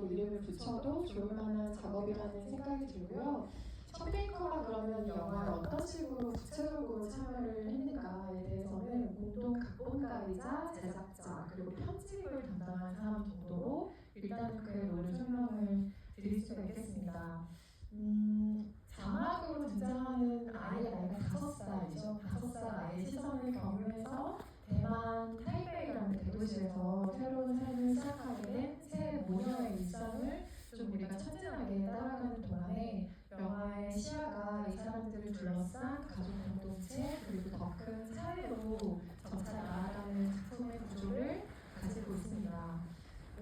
이름을 붙여도 좋을 만한 작업이라는 생각이 들고요. 션베이커가 그러면 이 영화에 어떤 식으로 구체적으로 참여를 했는가에 대해서는 공동 각본가이자 제작자 그리고 편집을 담당한 사람 정도로 일단은 그의 롤을 설명을 드릴 수가 있겠습니다. 자막으로 등장하는 아이의 나이가 5살이죠. 5살 아이의 시선을 경유해서 대만 타이베이라는 대도시에서 새로운 삶을 시작하게 된 새 모녀의 일상을 좀 우리가 천진하게 따라가는 동안에 영화의 시야가 이 사람들을 둘러싼 가족 공동체 그리고 더 큰 사회로 점차 나아가는 작품의 구조를 가지고 있습니다.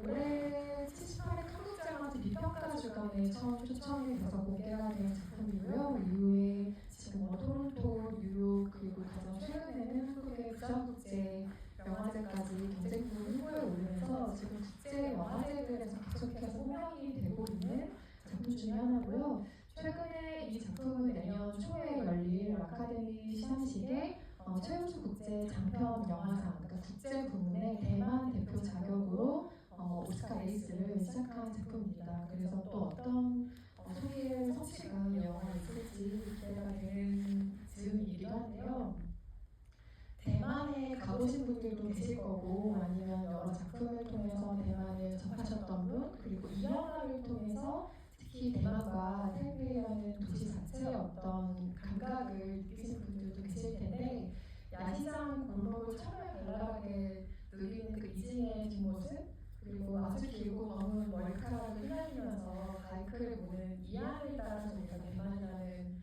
올해 78회 한국자한테 비평가 주간에 처음 초청이 돼서 공개가 된 작품이고요. 이후에 지금 토론토, 뉴욕 그리고 가장 최근에는 한국의 부산국제 영화제까지 경쟁부 후보에 오르면서 지금 국제 영화제들에서 계속해서 호명이 되고 있는 작품 중에 하나고요. 최근에 이 작품은 내년 초에 열릴 아카데미 시상식에 최우수 국제 장편 영화상, 그러니까 국제 부문의 대만 대표 자격으로 오스카 레이스를 시작한 작품입니다. 그래서 또 어떤 소리의 성취가 이 영화에 있을지 기대가 되는 즈음이기도 한데요. 대만에 가보신 분들도 계실 거고 아니면 여러 작품을 통해서 대만을 접하셨던 분 그리고 이 영화를 통해서 특히 대만과 타이베이라는 도시 자체의 어떤 감각을 느끼신 분들도 계실 텐데 야시장 골목을 처음에 발랄하게 누리는 그 이진의 뒷모습 그리고 아주 길고 검은 머리카락을 휘날리면서 바이크를 모는 이안을 따라서 우리가 대만이라는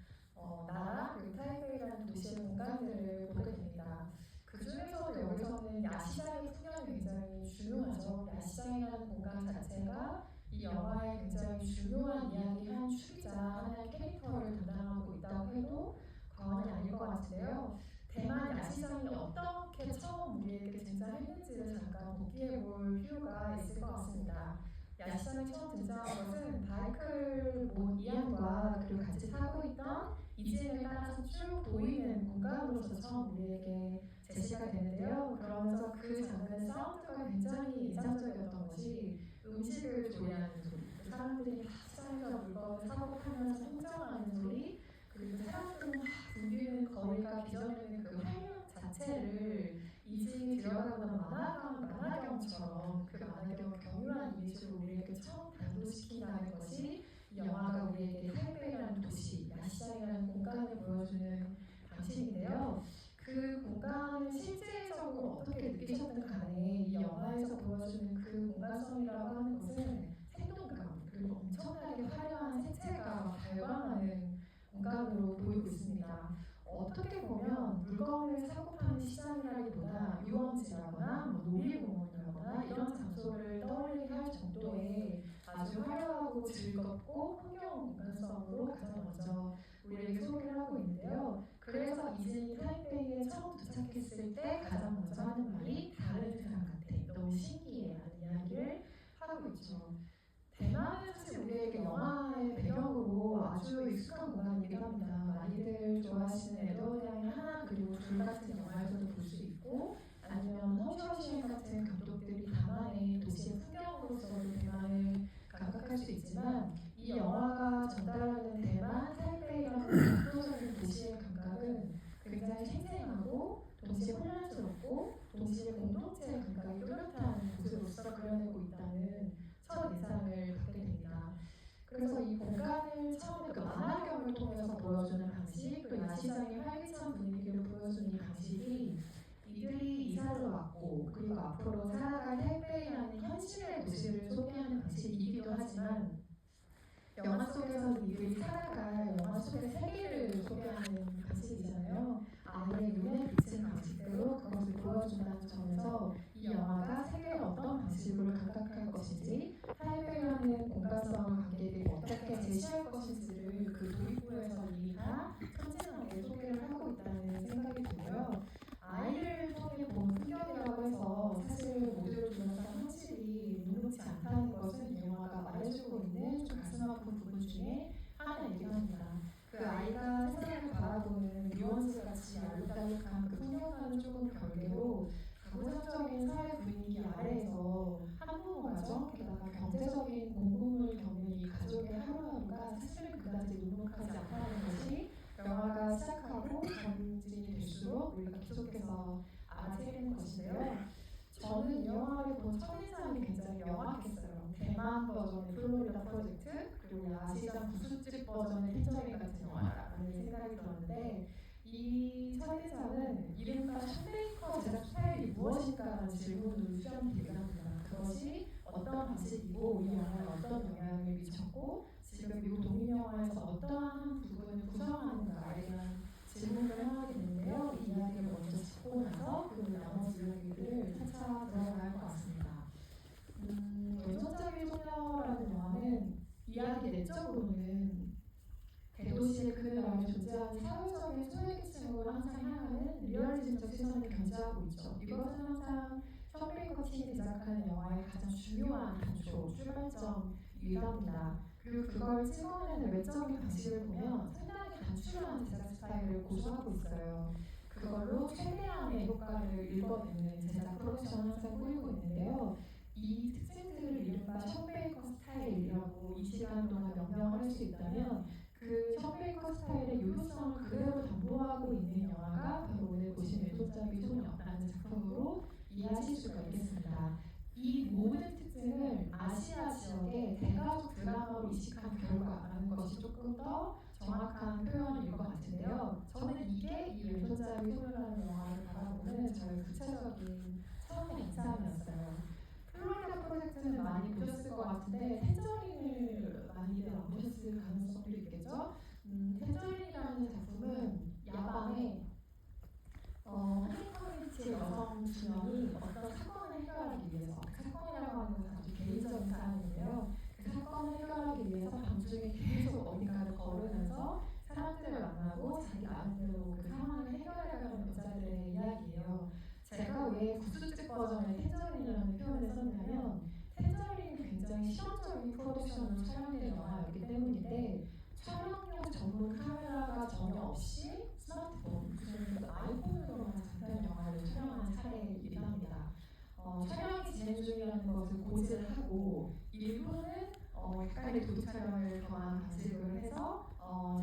나라 그리고 타이베이라는 도시의 공간들을 보게 됩니다. 그 중에서도 여기서는 야시장의 풍경이 굉장히 중요하죠. 야시장이라는 공간 자체가 이 영화의 굉장히 중요한 이야기 한 축이자 하나의 캐릭터를 담당하고 있다고 해도 과언이 아닐 것 같은데요. 대만 야시장이 어떻게 처음 우리에게 등장했는지를 잠깐 복기해 볼 필요가 있을 것 같습니다. 야시장이 처음 등장한 것은 바이크를 몬 이안과 그리고 같이 타고 있던 이진을 따라서 쭉 보이는 공간으로서 처음 우리에게 제시가 되는데요. 그러면서 그 장면 사운드가 굉장히 인상적이었던 것이 음식을 조리하는 소리, 사람들이 막 시장에서 물건을 사고 팔면서 흥정하는 소리, 그리고 사람들은 막 붐비는 거리가 빚어내는 그 활력 자체를 이진이 들어가거나 만화경처럼 그 만화경을 경유한 이미지로 우리에게 처음 단도시킨다는 것이 이 영화가 우리에게 타이베이라는 도시, 야시장이라는 공간을 보여주는 방식인데요. 그 공간을 실제적으로 어떻게 느끼셨든 간에 이 영화에서 보여주는 그 공간성이라고 하는 것은 생동감 그리고 엄청나게 화려한 색채가 발광하는 공간으로 보이고 있습니다. 어떻게 보면 물건을 사고 파는 시장이라기보다 유원지라거나 놀이공원이라거나 이런 장소를 떠올리게 할 정도의 아주 화려하고 즐겁고 흥겨운 공간성으로 가장 먼저 우리에게 소개를 하고 있는데요. 그래서 이진이 타이베이에 처음 도착했을 때 가장 먼저 하는 말이 다른 세상 같아, 너무 신기해 라는 이야기를 하고 있죠. 대만은 사실 우리에게 영화의 배경으로 아주 익숙한 공간이기도 합니다. 많이들 좋아하시는 에드워드 양의 하나 그리고 둘 같은 영화에서도 볼 수 있고 아니면 홈쇼시행 같은 감독들이 다만의 도시의 풍경으로서도 대만을 감각할 수 있지만 이 영화가 전달하는 대만 타이베이라는 압도적인 도시의 감각은 굉장히 생생하고 동시에 혼란스럽고 동시에 공동체의 감각이 뚜렷한 곳으로서 그려내고 있다는 첫 인상을 받게 됩니다. 그래서 이 공간을 처음에 그 만화경을 통해서 보여주는 방식, 또 야시장의 활기찬 분위기를 보여주는 이 방식이 이들이 이사를 왔고 그리고 앞으로 살아갈 타이베이라는 현실의 도시를 소개하는 방식이기도 하지만 영화 속에서는 이들이 살아갈 영화 속의 세계를 소개하는 방식이잖아요. 아이의 눈에 비친 방식대로 그것을 보여준다는 점에서 이 영화가 세계를 어떤 방식으로 감각할 것인지 타이베이라는 공간성을 관객에게 어떻게 제시할 것인지를 그 도입부에서 이미 다 참신하게 소개를 하고 있다는 생각이 들고요. 아이를 통해 본 풍경이라고 해서 사실 모두를 둘러싼 현실이 녹록지 않다는 것은 이 영화가 말해주고 있는 좀 가슴 아픈 부분 중에 하나이기도 합니다. 그 아이가 세상을 바라보는 유원지같이 알록달록한 그 풍경과는 조금 별개로 가부장적인 사회 분위기 아래에서 한부모 가정, 게다가 경제적인 공공 전진이 될수록 우리가 계속해서 알아채는 것인데요. 저는 이 영화를 본 첫 인상이 굉장히 명확했어요. 대만 버전의 플로리다 프로젝트, 그리고 야시장 구슬집 버전의 텐저린 같은 영화라는 생각이 들었는데, 이 첫인상은 이른바 션베이커 제작 스타일이 무엇인가라는 질문으로 시작되게 합니다. 그것이 어떤 방식이고 이 영화에 어떤 영향을 미쳤고 지금 미국 독립영화에서 어떠한 부분을 구성하는가에 대한 질문을 하게 되는데요. 이 이야기를 먼저 짚고 나서 그 나머지 이야기들을 차차 들어가야 할 것 같습니다. 왼손잡이 소녀라는 영화는 이야기 내적으로는 대도시의 그늘 아래 존재하는 사회적인 소외계층으로 항상 향하는 리얼리즘적 시선을 견지하고 있죠. 이것은 항상 션베이커 팀이 제작하는 영화의 가장 중요한 단초, 출발점이기도 합니다. 그리고 그걸 찍어내는 외적인 방식을 보면 상당히 단출한 제작 스타일을 고수하고 있어요. 그걸로 최대한의 효과를 읽어내는 제작 프로덕션을 항상 꾸리고 있는데요. 이 특징들을 이른바 션베이커 스타일이라고 이 시간 동안 명명을 할 수 있다면 그 션베이커 스타일의 유효성을 그대로 담보하고 있는 영화가 바로 오늘 보신 왼손잡이 소녀라는 작품으로 이해하실 수가 있겠습니다. 이 모든 특징을 아시아 지역의 대가족 드라마로 이식한 결과라는 것이 조금 더 정확한 표현일 것 같은데요. 저는 이게 이 왼손잡이 소녀라는 영화를 바라보는 저의 구체적인 처음의 인상이었어요. 플로리다 프로젝트는 많이 보셨을 것 같은데 텐저린을 많이들 안 보셨을 가능성도 있겠죠. 텐저린이라는 작품은 야방에 한인 커뮤니티의 여성 두 명이 어떤 사건을 해결하기 위해서, 그 사건이라고 하는 건 아주 개인적인 사안인데요. 그 사건을 해결하기 위해서 밤중에 계속 어딘가를 걸으면서 사람들을 만나고 자기 나름대로 그 상황을 해결해가는 여자들의 이야기예요. 제가 왜 구슬집 버전의 텐저린이라는 표현을 썼냐면 텐저린이 굉장히 실험적인 프로덕션으로 촬영된 영화였기 때문인데 촬영용 전문 카메라가 전혀 없이 스마트폰, 그중에서도 아이폰으로만 잡는 영화를 촬영한 사례이기도 합니다. 촬영이 진행 중이라는 것을 고지를 하고 일부는 약간의 도둑 촬영을 더한 방식으로 해서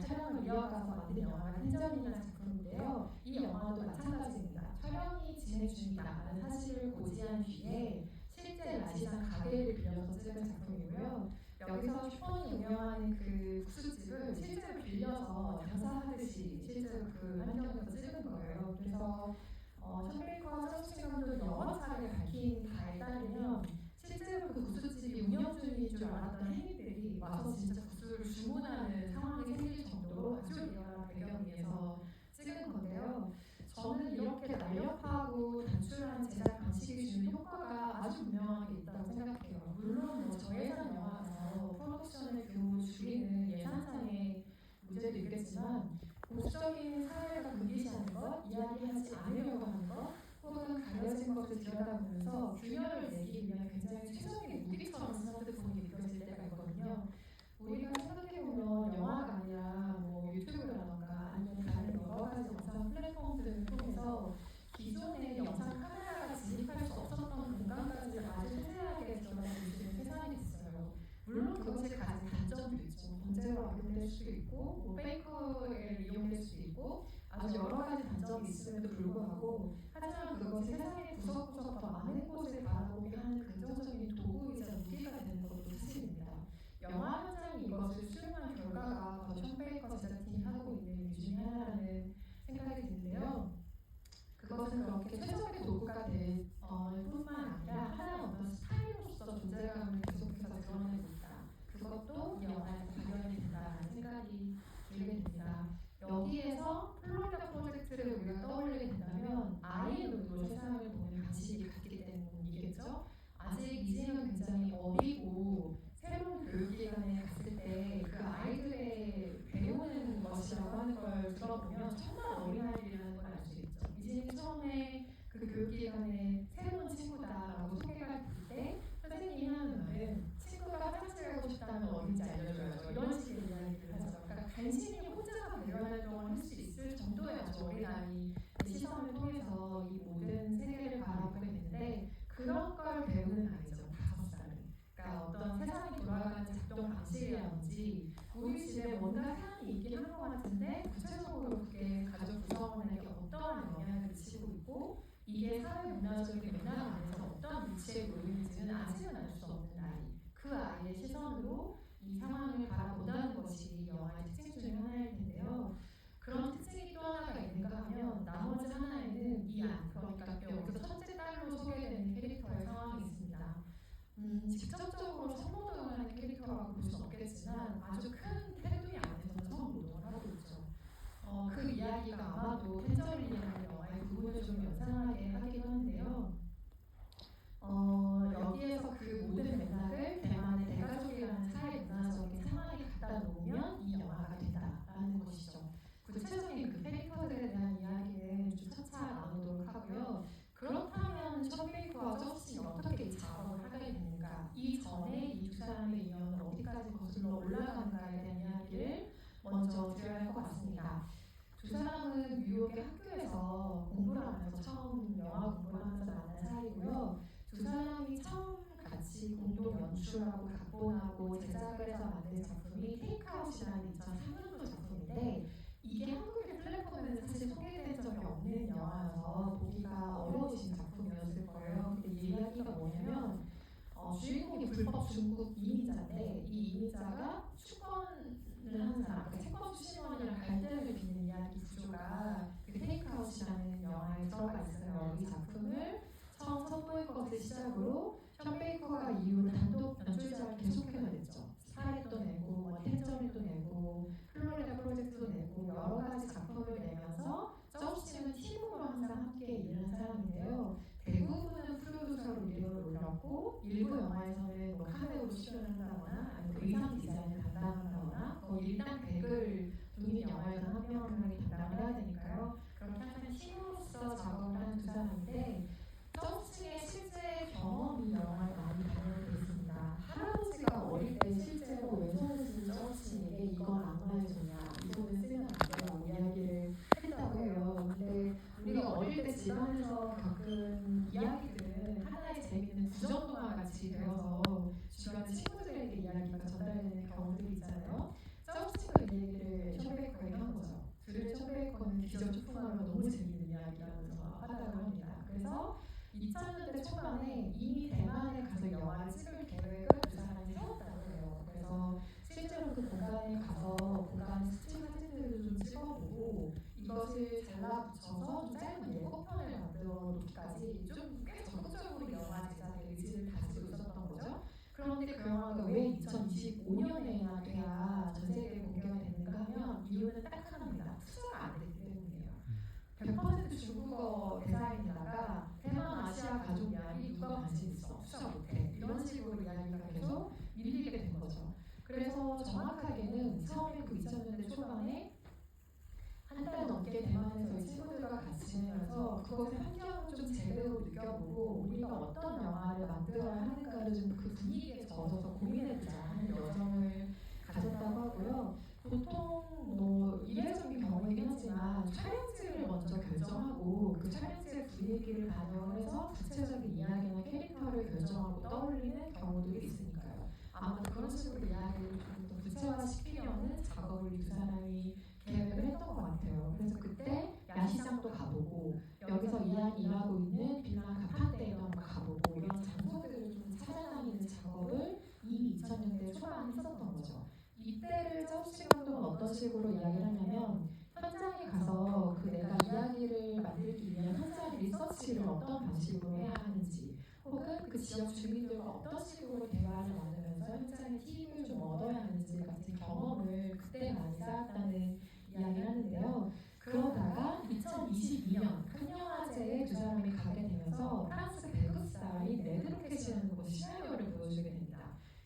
촬영을 이어가서 만든 영화가 텐저린이라는 작품인데요. 이 영화도 마찬가지입니다. 촬영이 진행 중이다라는 사실을 고지한 뒤에 실제 라시장 가게를 빌려서 찍은 작품이고요. 여기서 슈퍼이 운영하는 그 국수집을 실제로 빌려서 장사하듯이 실제로 그 환경에서 찍은 거예요. 그래서 션베이커와 쩌스틴 감독이 여러 차례 밝힌 바에 따르면 실제로 그 국수집이 운영 중인 줄 알았던 행위들이 와서 진짜 국수를 주문하는 상황이 생길 정도로 아주 리얼한 배경 위에서 찍은 건데요. 저는 이렇게 날렵하고 단출한 제작 방식이 주는 효과가 아주 분명하게 있다고 생각해요. 물론 뭐 저예산 영화라서 프로덕션의 규모를 줄이는 예산상의 문제도 있겠지만 보수적인 사회가 금기시하는 것, 이야기하지 않으려고 하는 것, 혹은 가려진 것을 들여다보면서 균열을 내기 위한 굉장히 최적의 무기처럼 스마트폰이 느껴질 때가 있거든요. 우리가 생각해보면 영화가 아니라 뭐 유튜브라던가 아니면 다른 여러 가지 영상 플랫폼 등을 통해서 기존의 영상 카메라가 진입할 수 없었던 공간까지 아주 세세하게 들여다볼 수 있는 세상이 됐어요. 물론 그것이 가진 단점도 있죠. 범죄로 악용될 수도 있고, 뭐 페이커에 이용될 수도 있고, 아주 여러 가지 단점이 있음에도 불구하고, 하지만 그것이 세상의 구석구석 더 많은 곳을 바라보게 하는 긍정적인 도구이자 무기가 되는 것도 사실입니다. 영화 현장이 이것을 수용한 결과가 바로 션베이커 제작팀이 하고 있는 일 중에 하나라는 생각이 드는데요. 그것은 그렇게 최적의 도구가 될 뿐만 아니라 하나의 어떤 스타일로서 존재감을 계속해서 드러내고 있다. 그것도 이 영화에서 발견이 된다는 생각이 들게 됩니다. 여기에서 플로리다 프로젝트를 우리가 떠올리게 된다면 아이의 눈으로 세상을 보는 방식이 같기 때문이겠죠. 아직 이제는 굉장히 어리고 새로운 교육기관에 갔을 때 그 아이들의 배우는 것이라고 하는 걸 들어보면 정말 어린아이들이라는 걸 알 수 있죠. 이제는 처음에 그 교육기관의 새로운 친구다라고 소개가 될 때 선생님이 하는 말은 친구가 화장실 가고 싶다면 어딘지 알려줘야죠. 이런 식의 이야기를 하죠. 그러니까 간신히 혼자서 배변 활동을 할 수 있을 정도의 아주 어린아이의 시선을 통해서 이 모든 세계를 바라보게 되는데 그런 걸 배우는 아이죠. 5살은. 그러니까 어떤 세상이 돌아가는 작동 방식이라든지 우리 집에 뭔가 사람이 있긴 한 것 같은데 구체적으로 그게 가족 구성 영향을 미치고 있고 이게 사회 문화적인 맥락 안에서 어떤 위치에 놓이는지는 아직은 알 수 없는 아이, 그 아이의 시선으로 이 상황을 바라본다는 것이 이 영화의 특징 중에 하나일 텐데요. 그런 특징이 또 하나가 있는가 하면 나머지 하나에는 그러니까 여기서 첫째 딸로 소개되는 캐릭터의 상황이 있습니다. 직접적으로 성노동을 하는 캐릭터라고 볼 수는 없겠지만 아주 큰 테두리 안에서는 성노동을 하고 있죠. 그 이야기가 아마도 텐저린이라는 영화의 부분을 좀 연상하게 하기도 하는데요. 여기에서 그 모든 맥락을 대만의 대가족이라는 사회 문화적인 상황에 갖다 놓으면 이 영화가 된다라는 것이죠. 구체적인 그 캐릭터들에 대한 이야기는 좀 차차 나누도록 하고요. 그렇다면 션 베이커와 저스틴이 어떻게 이 작업을 하게 되는가, 이 전에 이 두 사람의 인연은 어디까지 거슬러 올라가는가에 대한 이야기를 먼저 드려야 할 것 같습니다. 두 사람은 뉴욕의 학교에서 공부를 하면서 처음 영화 공부를 하면서 만난 사이고요. 두 사람이 처음 같이 공동 연출하고 각본하고 제작을 해서 만든 작품이 테이크아웃이라는 2003년도 작품인데 이게 한국의 플랫폼에는 사실 소개된 적이 없는 영화여서 보기가 어려우신 작품이었을 거예요. 근데 이 이야기가 뭐냐면 주인공이 불법 중국 이민자인데 이 이민자가 추권을 하는 사람, 그러니까 채권 수신원이랑 갈등을 빚는 이야기 구조가 그 테이크아웃이라는 영화에 들어가 있어요. 이 작품을 처음 선보일 것을 시작으로 션 베이커가 이후로 단독 연출자를 계속해서 냈죠. 스타렛도 내고 텐저린도 내고 플로리다 프로젝트도 내고 여러 가지 작품을 내면서 저스틴은 팀으로 항상 함께 일을 한 사람인데요. 대부분은 프로듀서로 이름을 올렸고 일부 영화에서는 뭐 카메오로 출연한다거나 아니면 의상 디자인을 담당한다거나 일당 100을 돈인 영화에서는 한 명 한 명이 담당을 해야 되니까요. 그렇게 항상 팀으로서 작업을 하는 두 사람인데 저스틴의 실제 경험이 영화에 많이 반영되어 있습니다. 할아버지가 어릴 때 실제로 왼손을 쓰는 저스틴에게 이건 악마의 소냐, 이 손을 쓰면 안 돼라고 이야기를 했다고 해요. 근데 우리가 어릴 때 집안에서 겪은 이야기들은 하나의 재미있는 구전동화 같이 되어서 주변 친구들에게 이야기가 전달되는 경우들이 있잖아요. 저스틴도 이 얘기를 션 베이커에게 한 거죠. 둘은 션 베이커는 기절초풍하며 너무 재미있는 이야기라면서 하다고 합니다. 그래서 2000년대 초반에 이미 대만에 가서 영화를 찍을 계획을 두 사람이 세웠다고 해요. 그래서 실제로 그 공간에 가서 공간 스틸 사진들을 좀 찍어보고 이것을 잘라붙여서 좀 짧은 예고편을 만들어 놓기까지 좀 꽤 적극적으로 영화 제작에 의지를 가지고 있었던 거죠. 그런데 그 영화가 왜 2025년에나 돼야 전 세계에 공개가 됐는가 하면 이유는 딱 하나입니다. 투자가 안 됐기 때문이에요. 100% 중국어 대사인에다가 대만 아시아 가족 이야기 누가 관심 있어? 투자 못해. 이런 식으로 이야기가 계속 밀리게 된 거죠. 그래서 정확하게는 처음에 그 2000년대 초반에 한 달 넘게 대만에서 이 친구들과 같이 지내면서 그것의 환경을 좀 제대로 느껴보고 우리가 어떤 영화를 만들어야 하는가를 좀 그 분위기에 젖어서 고민해보자 하는 여정을 가졌다고 하고요. 보통 뭐 이례적인 경우이긴 하지만 촬영지를 먼저 결정하고 그 촬영지의 분위기를 반영을 해서 구체적인 이야기나 캐릭터를 결정하고 떠올리는 경우들이 있으니까요. 아마도 그런 식으로 이야기를 좀 더 구체화시키려는 작업을 이 두 사람이 계획을 했던 것 같아요. 그래서 그때 야시장도 가보고 여기서 이안이 일하고 있는 빌랑 가판대에도 한번 가보고 이런 장소들을 좀 찾아다니는 작업을 이미 2000년대 초반에 했었던 거죠. 이때를 저스틴 감독은 어떤 식으로 이야기를 하냐면 현장에 가서 그 내가 이야기를 만들기 위한 현장 리서치를 어떤 방식으로 해야 하는지 혹은 그 지역 주민들과 어떤 식으로 대화를 나누면서 현장의 팁을 좀 얻어야 하는지 같은 경험을 그때 많이 쌓았다는 이야기를 하는데요. 그러다가 2022년 칸영화제에 두 사람이 가게 되면서 프랑스 배급사인 레드로켓이라는 곳의 시나리오를 보여주게 됩니다.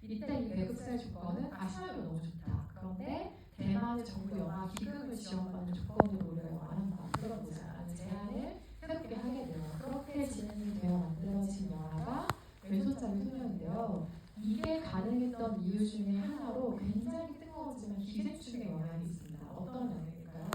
이때 이 배급사의 조건은 시나리오 너무 좋다. 그런데 대만의 정부 영화 기금을 지원받는 조건으로 우리가 영화를 한번 만들어보자라는 제안을 새롭게 하게 돼요. 그렇게 진행이 되어 만들어진 영화가 왼손잡이 소녀인데요. 이게 가능했던 이유 중에 하나로 굉장히 뜨거웠지만 기생충의 영향이 있습니다. 어떤 영향일까요?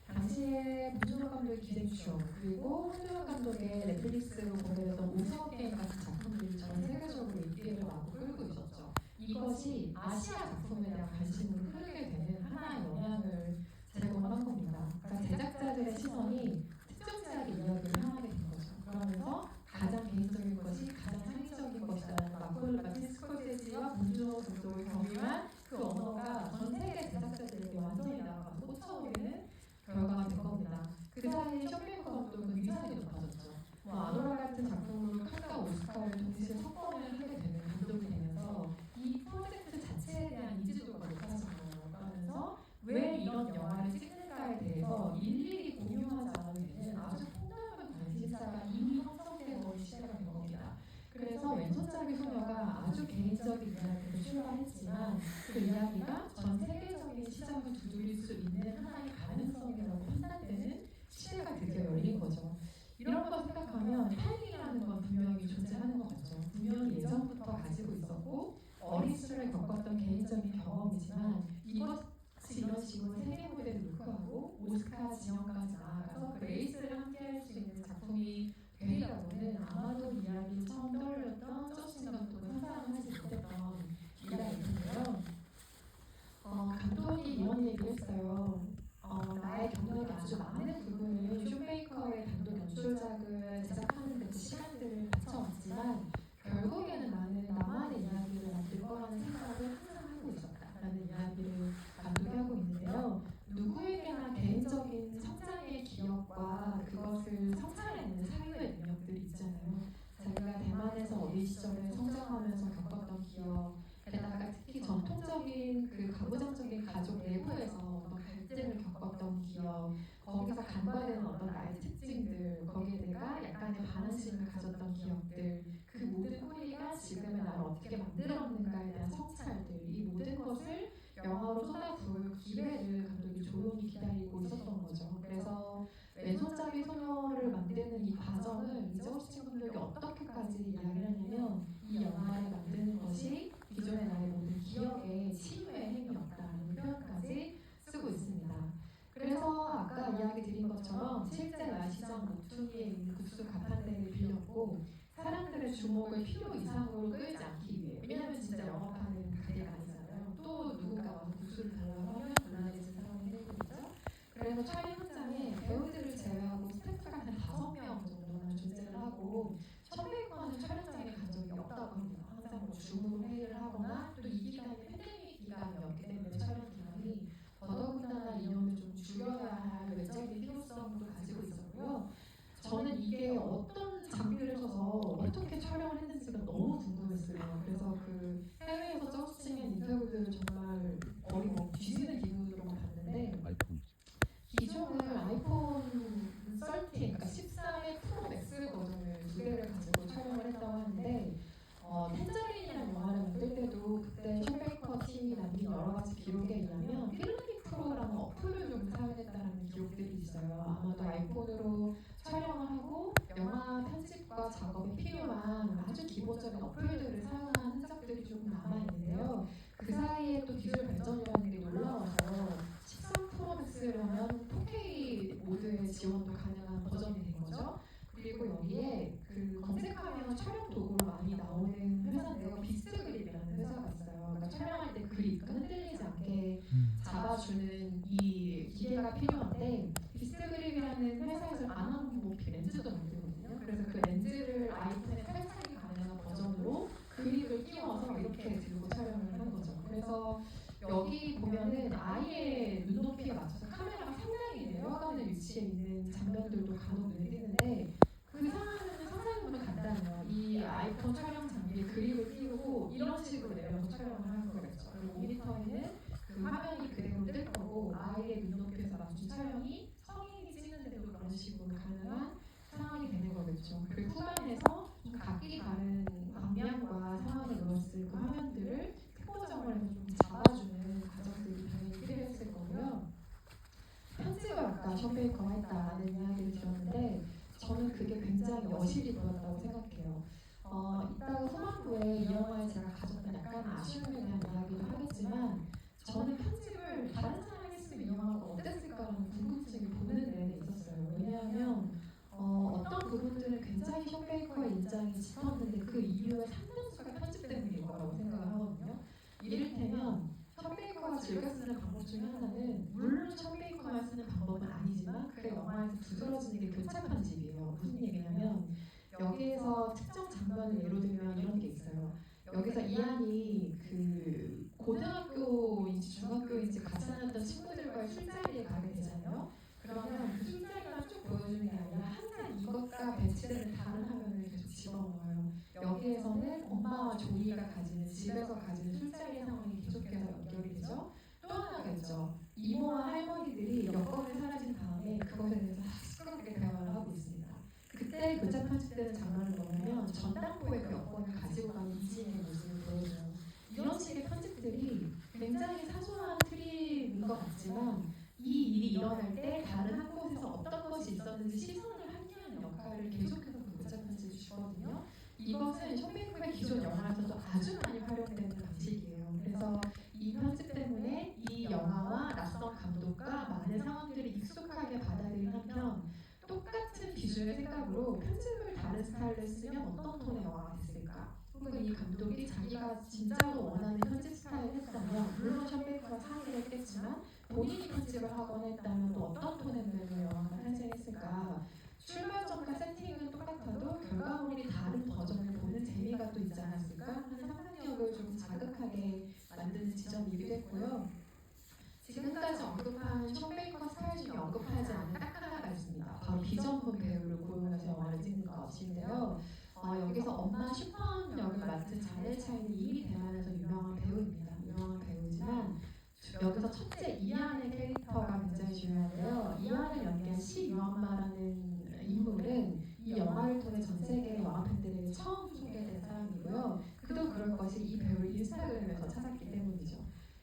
당시에 문준호 감독의 기생충 그리고 홍준호 감독의 넷플릭스로 공개됐던 오징어 게임 같은 작품들이 전 세계적으로 인기를 많이 끌고 있었죠. 이것이 아시아 작품에 대한 관심으로 흐르게 되는 하나의 영향을 제공한 겁니다. 그러니까 제작자들의 시선이 수정자의 이야기를 하게 된 거죠. 그러면서 가장 개인적인 것이 가장 창의적인 것이라는 마틴 스콜세지와 봉준호 감독을 겸유한 그 언어가 전 세계 제작자들에게 완전히 나아가서 꽂혀오르는 결과가 된 겁니다. 그 사이에 쇼펜허 감독은 위상이 높아졌죠. 아노라 같은 작품으로 칸과 오스카를 동시에 석권을 하게 되는 감독이 되면서 이 프로젝트 자체에 대한 인지도가 높아진 거예요. 그러면서 왜 이런 영화를 찍는가에 대해서 일일이 공유하지 않아도 되는 아주 폭넓은 관심사가 이미 형성되고 시작이 된 겁니다. 그래서 왼손잡이 소녀가 아주 개인적인 이야기를 출발했지만 그 이야기가 전 세계적인 시장을 두드릴 수 있는 하나의 가능성이라고 판단되는 시대가 드디어 열린 거죠. 이런 거 생각하면 타인이라는 건 분명히 존재하는 것 같죠. 분명히 예전부터 가지고 있었고 어린 시절에 겪었던 개인적인 경험이지만 이것이 이런 식으로 세계 무대를 노크하고 오스카 지형까지 나아가서 그 레이스를 함께할 수 있는 작품이 되리라고는 아마도 이야기를 처음 떠올렸던 저스틴 감독은 상상하지 못했던 이야기인데요. 감독이 이런 얘기를 했어요. 나의 경력이 아주 많은 부분을 쇼메이커의 단독 연출작을 제작하는 데 시간들을 바쳐왔지만 결국에는 나는 나만의 이야기를 만들 거라는 생각을 항상 하고 있었다라는 이야기를 감독이 하고 있는데요. 누구에게나 개인적인 성장의 기억과 그것을 성찰해내는 사유의 능력들이 있잖아요. 자기가 대만에서 어린 시절에 성장하면서 겪었던 기억, 게다가 특히 전통적인 그 가부장적인 가족 내부에서 어떤 갈등을 겪었던 기억, 거기서 간과되는 어떤 나의 특징들, 거기에 내가 약간의 반항심을 가졌던 기억들, 그 모든 뿌리가 지금의 나를 어떻게 만들었는가에 대한 성찰들, 이 모든 것을 영화로 쏟아부을 기회를 감독이 조용히 기다리고 있었던 거죠. 그래서 왼손잡이 소녀를 만드는 이 과정을 이정수 감독이 어떻게까지 이야기를 하냐면 이 영화를 만드는 것이 기존의 나의 모든 기억의 치유의 행위였다는 표현까지 쓰고 있습니다. 그래서 아까 이야기 드린 것처럼 실제 나시장 모퉁이에 있는 국수 가판대를 빌렸고 사람들의 주목을 필요 이상으로 끌지 않기 위해, 왜냐하면 진짜 영업하는 가게가 아니잖아요. 또 누군가 와서 국수를 달라고 하면 곤란해진 상황이 생기죠. 그래서 촬영 현장에 배우들을 제외하고 스태프가 한 5명 정도만 존재를 하고 컴백하는 촬영장에 간 적이 없다고 합니다. 항상 뭐 줌으로 회의를 하거나 또 이 기간이 팬데믹 기간이었기 때문에 촬영 기간이 더더군다나 인원을 좀 줄여야 할 외적인 필요성도 가지고 있었고요. 저는 이게 어떤 장비를 써서 어떻게 촬영을 했는지가 너무 궁금했어요. 그래서 그 해외에서 저스팅의 인터뷰들을 정말 거의 뭐 뒤지는 기분으로만 봤는데 기존을 아이폰 13, 그러니까 13의 프로 맥스 버전을 2대를 가지고 촬영을 했다고 하는데 텐저린이라는 영화를 만들 때도 그때 쇼메이커 팀이 남긴 여러 가지 기록에 의하면 필름믹 프로라는 어플을 좀 사용했다는 기록들이 있어요. 아마도 아이폰으로 촬영을 하고 영화 편집과 작업에 필요한 아주 기본적인 어플들을 사용한 흔적들이 조금 남아있는데요. 그 사이에 또 기술 발전이라는 게 놀라워서 13 프로 맥스라면 4K 모드의 지원도 가능한 버전이 된 거죠. 그리고 여기에 그 검색하면 촬영 도구로 많이 나오는 회사인데요. 비스트그립이라는 회사가 있어요. 그러니까 촬영할 때 그립, 그러니까 흔들리지 않게 잡아주는 이 기계가 필요한데 비스트그립이라는 회사에서 아나몬 모피 렌즈도 만들거든요. 그래서 그 렌즈를 아이폰에 탈착이 가능한 버전으로 그립을 끼워서 이렇게 들고 촬영을 하는 거죠. 그래서 여기 보면은 아이의 눈높이에 맞춰서 카메라가 상당히 내려가는 위치에 있는 장면들도 간혹 느리는데 그 상황에는 상상해보면 간단해요. 이 아이폰 촬영 장비에 그립을 끼우고 이런 식으로 내려서 촬영을 하는 거겠죠. 그리고 모니터에는 그 화면이 그대로 뜰 거고 아이의 눈높이에서 맞춘 촬영이 성인이 찍는데도 그런 식으로 가능한 상황이 되는 거겠죠. 그리고 후반에서 각기 다른 방향과 상황에 놓았을 그 화면들을 특보정을 해서 좀 잡아주는 과정들이 당연히 필요했을 거고요. 편집을 아까 쇼메이커가 했다라는 이야기를 들었는데 저는 그게 굉장히 여실히 보였다고 생각해요. 이따가 후반부에 이 영화에 제가 가졌던 약간 아쉬움에 대한 이야기도 하겠지만 저는 편집을 다른 사람이 했으면 이 영화가 어땠을까라는 궁금증이 보는 내내 있었어요. 왜냐하면 어떤 부분들은 굉장히 쇼메이커의 인장이 짙었는데 그 여기에서 특정 장면을 예로 들면 이런 게 있어요. 여기서 이한이 그 고등학교인지 중학교인지 같이 다녔던 친구들과의 술자리에 가게 되잖아요. 그러면 그 술자리만 쭉 보여주는 게 아니라 항상 이것과 배치되는 다른 화면을 계속 집어넣어요. 여기에서는 엄마와 조이가 가지는 집에서 가지는 술자리 상황이 계속해서 연결이 되죠. 또 하나겠죠. 이모와 할머니들이 여권을 사라진 다음에 그것에 대해서 시끄럽게 대화를 하고 있습니다. 그때 교차 편집되는 장면을 보면 전당포에 그 여권을 가지고 가는 이진의 모습을 보여줘요. 이런 식의 편집들이 굉장히 사소한 트릭인 것 같지만 이 일이 일어날 때 다른 한 곳에서 어떤 것이 있었는지 시선을 환기하는 역할을 계속해서 그 교차 편집이 주거든요. 이것은 쇼메이커의 기존 영화에서도 아주 많이 활용되는 방식이에요. 그래서 이 편집 때문에 이 영화와 낯선 감독과 많은 상황들이 익숙하게 받아들인 한편 똑같은 기준의 생각으로 편집을 다른 스타일로 쓰면 어떤 톤의 영화가 됐을까? 혹은 이 감독이 자기가 진짜로 원하는 편집 스타일을 했다면 물론 션베이커와 상의를 했겠지만 본인이 편집을 하거나 했다면 또 어떤 톤의 영화가 탄생했을까? 출발점과 세팅은 똑같아도 결과물이 다른 버전을 보는 재미가 또 있지 않았을까 하는 상상력을 좀 자극하게 만드는 지점이기도 했고요. 지금까지 언급한 션 베이커 스타일 중에 언급하지 않은 딱 하나가 있습니다. 바로 비전문 배우를 고용해서 영화를 찍는 것인데요. 여기서 엄마 슈퍼 역을 맡은 자넬 차인이 이미 대만에서 유명한 배우입니다. 유명한 배우지만 여기서 첫째 이안의 캐릭터가 굉장히 중요한데요. 이안을 연기한 시유엄마라는 인물은 이 영화를 통해 전 세계 영화 팬들에게 처음 소개된 사람이고요. 그도 그럴 것이 이 배우를 인스타그램에서 찾았기 때문이죠.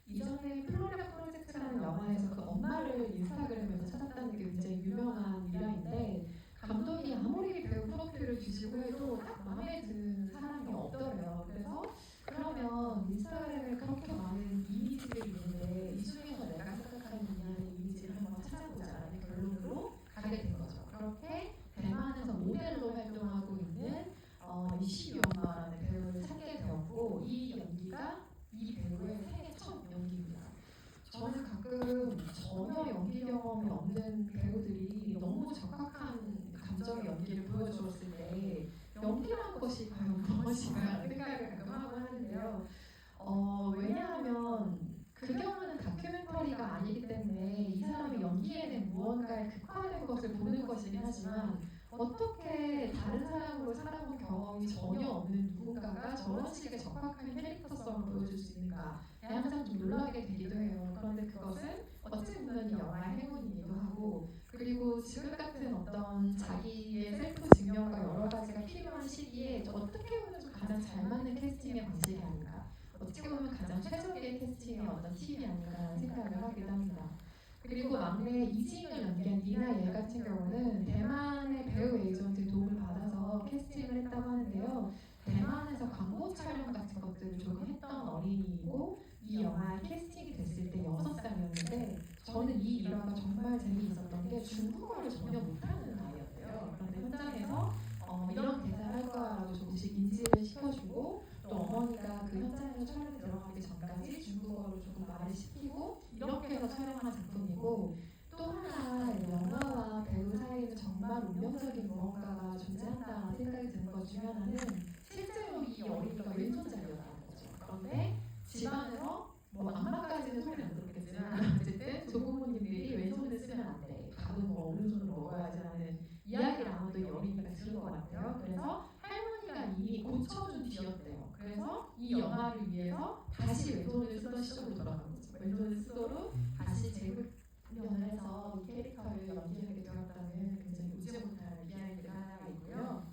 이전에 플로리다 프로젝트라는 영화에서 그 엄마를 인스타그램에서 찾았다는 게 굉장히 유명한 일화인데 감독이 아무리 배우 프로필을 뒤지고 해도 딱 마음에 드는 사람이 없더래요. 그래서 그러면 인스타그램에 그렇게 많은 이미지들이 있는데 이 중에서 내가 생각하는 이하의 이미지를 한번 찾아보자라는 결론으로 가게 된 거죠. 그렇게 대만에서 모델로 활동하고 있는 이 시유엄마라는 배우를 찾게 되었고 이 연기가 이 배우의 생애 첫 연기입니다. 저는 가끔 전혀 연기 경험이 없는 배우들이 너무 적합한 감정의 연기를 보여주었을 때 연기라는 것이 과연 무엇인가 생각을 가끔 하고 하는데요. 왜냐하면 그 경우는 다큐멘터리가 아니기 때문에 이 사람의 연기에 대한 무언가에 극화된 것을 보는 것이긴 하지만 어떻게 다른 사람으로 살아본 경험이 전혀 없는 누군가가 저런 식의 적합한 캐릭터성을 보여줄 수 있는가 항상 좀 놀라게 되기도 해요. 그런데 그것은 어찌 보면 이 영화의 행운이기도 하고 그리고 지금 같은 어떤 자기의 셀프 증명과 여러 가지가 필요한 시기에 어떻게 보면 좀 가장 잘 맞는 캐스팅의 방식이 아닌가 어떻게 보면 가장 최적의 캐스팅의 어떤 팁이 아닌가라는 생각을 하기도 합니다. 그리고 막내 이진을 연기한 니나 예 같은 경우는 대만의 배우 에이전트의 도움을 받아서 캐스팅을 했다고 하는데요. 대만에서 광고 촬영 같은 것들을 조금 했던 어린이이고 이 영화에 캐스팅이 됐을 때 6살이었는데 저는 이 일화가 정말 재미있었던 게 중국어를 전혀 못하는 아이였대요. 그런데 현장에서 이런 대사를 할 거라고 조금씩 인지를 시켜주고 또 어머니가 그 현장에서 촬영에 들어가기 전까지 중국어로 조금 말을 시키고 이렇게 해서 촬영한 작품이고 또 하나 영화와 배우 사이에는 정말 운명적인 무언가가 존재한다는 생각이 드는 것 중에 하나는 실제로 이 어린이가 왼손잡이였다는 거죠. 그런데 집안에서 뭐 안마까지는 소리 안 들었겠지만 어쨌든 조부모님들이 왼손을 쓰면 안 돼. 밥은 뭐 오른손으로 먹어야지 하는 이야기를 아무도 이 어린이가 들은 것 같아요. 그래서 할머니가 이미 고쳐준 뒤였대요. 그래서 이 영화를 위해서 다시 왼손을 쓰던 시절로 돌아간 거죠. 왼손을 쓰도록 다시 재훈련을 해서 이 캐릭터를 연기하게 되었다는 굉장히 웃지 못할 비하인드가 하나가 있고요.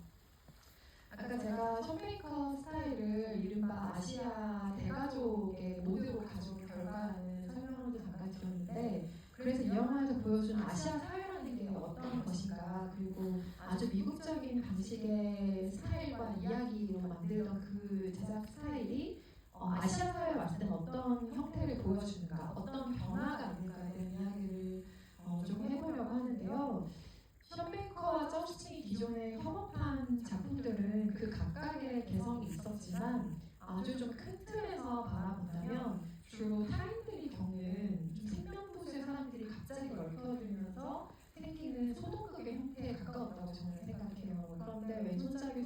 아까 제가 션베이커 스타일을 이른바 아시아 대가족의 모두로 가족 결과라는 설명을 잠깐 드렸는데 그래서 이 영화에서 보여준 아시아 사회라는 게 어떤 것인가 그리고 아주 미국적인 방식의 스타일과 이야기로 만들던 그 제작 스타일이 아시아 사회에 왔을 때는 어떤 형태를 보여주는가 어떤 변화가 있는가에 대한 이야기를 조금 해보려고 하는데요. 션베이커와 저스틴이 기존에 협업한 작품들은 그 각각의 개성이 있었지만 아주 좀 큰 틀에서 바라본다면 주로 타인들이 겪는 좀 생명부수의 사람들이 갑자기 얽혀들면서 생기는 소동극의 형태에 가까웠다고 저는 생각해요. 그런데 왼손잡이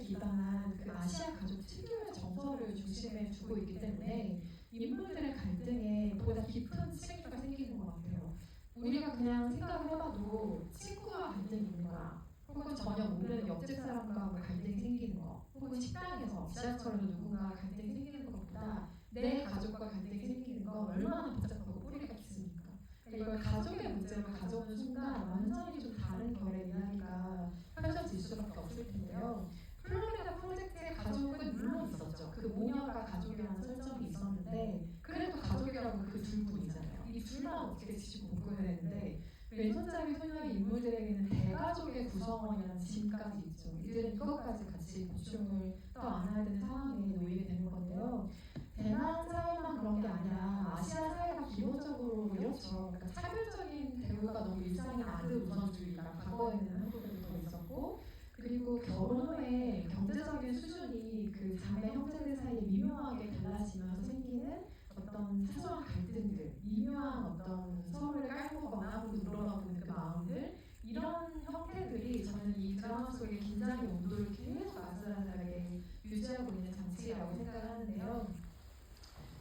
기반한 그 아시아 가족 특유의 정서를 중심에 두고 있기 때문에 인물들의 갈등에 보다 깊은 스토리가 생기는 것 같아요. 우리가 그냥 생각해봐도 친구와 갈등이 있는 거야. 혹은 전혀 모르는 옆집 사람과 뭐 갈등이 생기는 거, 혹은 식당에서 지하철에서 누군가 갈등이 생기는 것보다 내 가족과 갈등이 생기는 건 얼마나 복잡하고 뿌리가 깊습니까? 그러니까 이걸 가족의 문제로 가져오는 순간 완전히 좀 다른 결의 이야기가 펼쳐질 수밖에 없을 텐데요. 플로리다 프로젝트의 가족은 물론 있었죠. 그 모녀가 가족이라는 설정이 있었는데 그래도 가족이라고 그 둘뿐이잖아요. 이 둘만 어떻게 지지고 볶아내는데 왼손잡이 소녀의 인물들에게는 대가족의 구성원이라는 짐까지 있죠. 이들은 이것까지 같이 고충을 또 안아야 되는 상황에 놓이게 되는 건데요. 대만 사회만 그런 게 아니라 아시아 사회가 기본적으로 이렇죠. 그러니까 차별적인 대우가 너무 일상인 아들 우선주의가 과거에는 한국에도 더 있었고, 그리고 결혼 후에 경제적인 수준이 그 자매 형제들 사이에 미묘하게 달라지면서 생기는 어떤 사소한 갈등들, 미묘한 어떤 서로를 깔고 거나 혹은 물어보는 그 마음들, 이런 형태들이 저는 이 드라마 속의 긴장의 온도를 계속 아슬아슬하게 유지하고 있는 장치라고 생각을 하는데요.